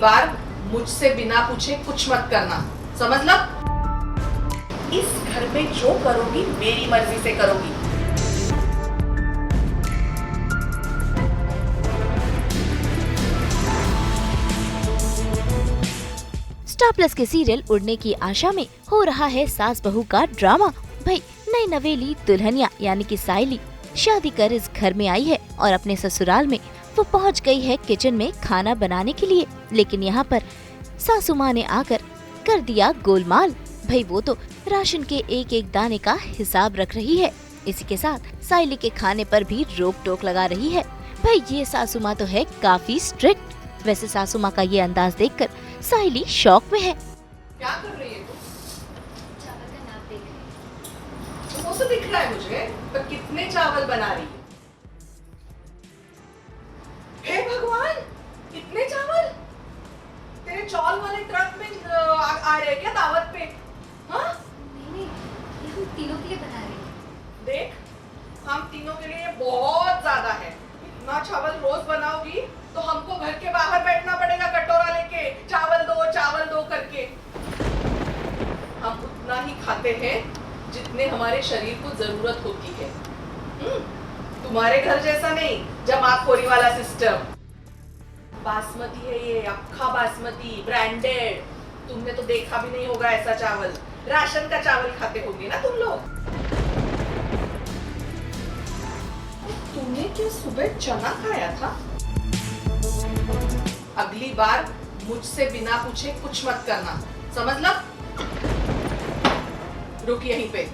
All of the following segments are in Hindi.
बार मुझसे बिना पूछे कुछ मत करना, समझ लो। इस घर में जो करोगी मेरी मर्जी से करोगी। स्टार प्लस के सीरियल उड़ने की आशा में हो रहा है सास बहू का ड्रामा। भाई नई नवेली दुल्हनिया यानी कि सायली शादी कर इस घर में आई है और अपने ससुराल में वो पहुंच गई है किचन में खाना बनाने के लिए। लेकिन यहाँ पर सासू माँ ने आकर कर दिया गोलमाल। भाई वो तो राशन के एक एक दाने का हिसाब रख रही है। इसी के साथ सायली के खाने पर भी रोक टोक लगा रही है। भाई ये सासू माँ तो है काफी स्ट्रिक्ट। वैसे सासू माँ का ये अंदाज देखकर सायली शॉक में है। क्या कर रही है तू? चावल का नाप देख रही है। वो तो दिख रहा है मुझे, पर कितने चावल बना रही है? हे भगवान, इतने चावल? तेरे चौल वाले ट्रक में आ रहे हैं क्या दावत पे? हाँ? नहीं, ये हम तीनों के लिए बना रहे हैं। देख, हम तीनों के लिए बहुत ज्यादा है। इतना चावल रोज बनाओगी तो हमको घर के बाहर बैठना पड़ेगा कटोरा लेके, चावल दो करके। हम उतना ही खाते हैं जितने हमारे शरीर को जरूरत होती है। तुम्हारे घर जैसा नहीं, जमाखोरी वाला सिस्टम। बासमती है ये, अक्खा बासमती, ब्रांडेड। तुमने तो देखा भी नहीं होगा ऐसा चावल। राशन का चावल खाते होंगे ना तुम लोग। तुमने क्या सुबह चना खाया था? अगली बार मुझसे बिना पूछे कुछ मत करना, समझ लो। रुक यहीं पे।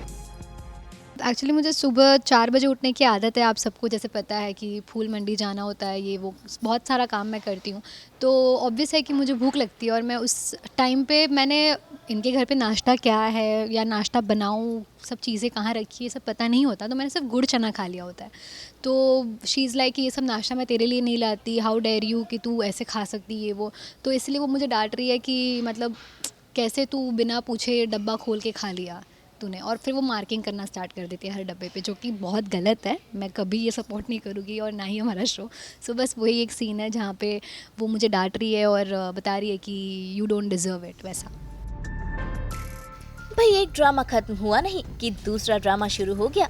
एक्चुअली मुझे सुबह 4 बजे उठने की आदत है। आप सबको जैसे पता है कि फूल मंडी जाना होता है, ये वो बहुत सारा काम मैं करती हूँ। तो ऑब्वियस है कि मुझे भूख लगती है और मैं उस टाइम पे मैंने इनके घर पे नाश्ता क्या है या नाश्ता बनाऊँ, सब चीज़ें कहाँ रखी है सब पता नहीं होता। तो मैंने सिर्फ गुड़ चना खा लिया होता है। तो शी इज़ लाइक कि ये सब नाश्ता मैं तेरे लिए नहीं लाती, हाउ डेयर यू कि तू ऐसे खा सकती है वो। तो इसलिए वो मुझे डांट रही है कि मतलब कैसे तू बिना पूछे डब्बा खोल के खा लिया तूने। और फिर वो मार्किंग करना स्टार्ट कर देती है हर डब्बे पे, जो कि बहुत गलत है। मैं कभी ये सपोर्ट नहीं करूँगी और ना ही हमारा शो। सो बस वही एक सीन है जहाँ पे वो मुझे डांट रही है और बता रही है कि यू डोंट डिज़र्व इट, वैसा। भाई एक ड्रामा खत्म हुआ नहीं कि दूसरा ड्रामा शुरू हो गया।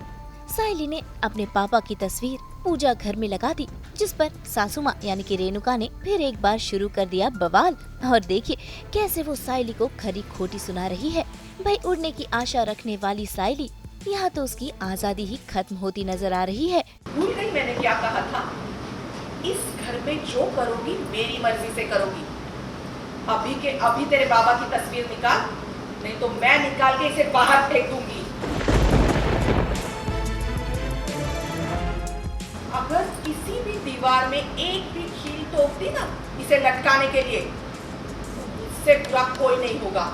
सायली ने अपने पापा की तस्वीर पूजा घर में लगा दी, जिस पर सासू माँ यानी कि रेणुका ने फिर एक बार शुरू कर दिया बवाल। और देखिए कैसे वो सायली को खरी खोटी सुना रही है। भाई उड़ने की आशा रखने वाली सायली यहाँ तो उसकी आजादी ही खत्म होती नजर आ रही है। भूल गई मैंने क्या कहा था? इस घर में जो करोगी मेरी मर्जी से करोगी। अभी के अभी तेरे बाबा की तस्वीर निकाल, नहीं तो मैं निकाल के इसे बाहर फेंक दूंगी। अगर किसी भी दीवार में एक भी कील ठोकती ना इसे लटकाने के लिए, इससे बुरा कोई नहीं होगा।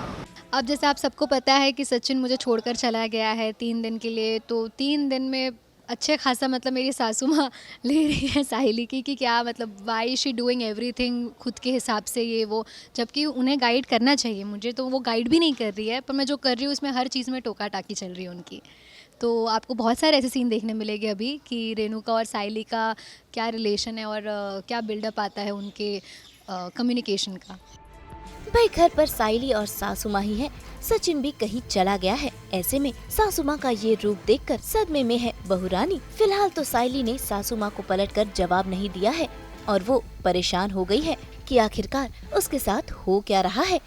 अब जैसे आप सबको पता है कि सचिन मुझे छोड़कर चला गया है 3 दिन के लिए। तो 3 दिन में अच्छे खासा मतलब मेरी सासू माँ ले रही है साहिली की कि क्या मतलब वाई शी डूइंग एवरीथिंग खुद के हिसाब से ये वो, जबकि उन्हें गाइड करना चाहिए मुझे। तो वो गाइड भी नहीं कर रही है, पर मैं जो कर रही हूँ उसमें हर चीज़ में टोका टाकी चल रही है उनकी। तो आपको बहुत सारे ऐसे सीन देखने मिलेंगे अभी कि रेणुका और सायली का क्या रिलेशन है और क्या बिल्डअप आता है उनके कम्युनिकेशन का। भाई घर पर सायली और सासू माँ ही है, सचिन भी कहीं चला गया है। ऐसे में सासू माँ का ये रूप देखकर सदमे में है बहुरानी। फिलहाल तो सायली ने सासू माँ को पलटकर जवाब नहीं दिया है और वो परेशान हो गई है कि आखिरकार उसके साथ हो क्या रहा है।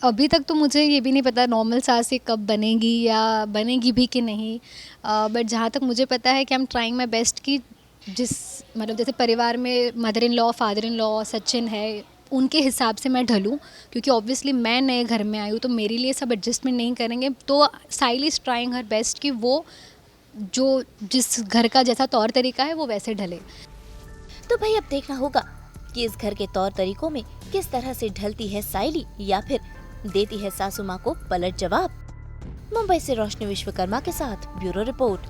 अभी तक तो मुझे ये भी नहीं पता नॉर्मल सास ये कब बनेगी या बनेगी भी कि नहीं। बट जहाँ तक मुझे पता है कि I am trying my best कि जिस मतलब जैसे परिवार में mother in law, father in law, Sachin है, उनके हिसाब से मैं ढलूँ। क्योंकि ऑब्वियसली मैं नए घर में आई हूँ तो मेरे लिए सब एडजस्टमेंट नहीं करेंगे। तो Sayali is trying her best कि वो जो जिस घर का जैसा तौर तरीका है वो वैसे ढले। तो भाई अब देखना होगा कि इस घर के तौर तरीकों में किस तरह से ढलती है सायली या फिर देती है सासू माँ को पलट जवाब। मुंबई से रोशनी विश्वकर्मा के साथ ब्यूरो रिपोर्ट।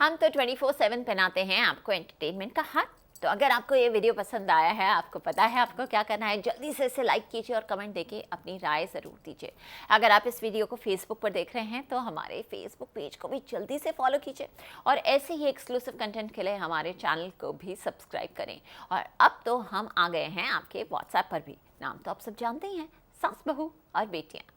हम तो 24/7 पहनाते हैं आपको एंटरटेनमेंट का हाथ, तो अगर आपको ये वीडियो पसंद आया है, आपको पता है आपको क्या करना है, जल्दी से इसे लाइक कीजिए और कमेंट देके अपनी राय ज़रूर दीजिए। अगर आप इस वीडियो को फेसबुक पर देख रहे हैं तो हमारे फेसबुक पेज को भी जल्दी से फॉलो कीजिए और ऐसे ही एक्सक्लूसिव कंटेंट के लिए हमारे चैनल को भी सब्सक्राइब करें। और अब तो हम आ गए हैं आपके व्हाट्सएप पर भी। नाम तो आप सब जानते ही हैं, सास बहू और बेटियाँ।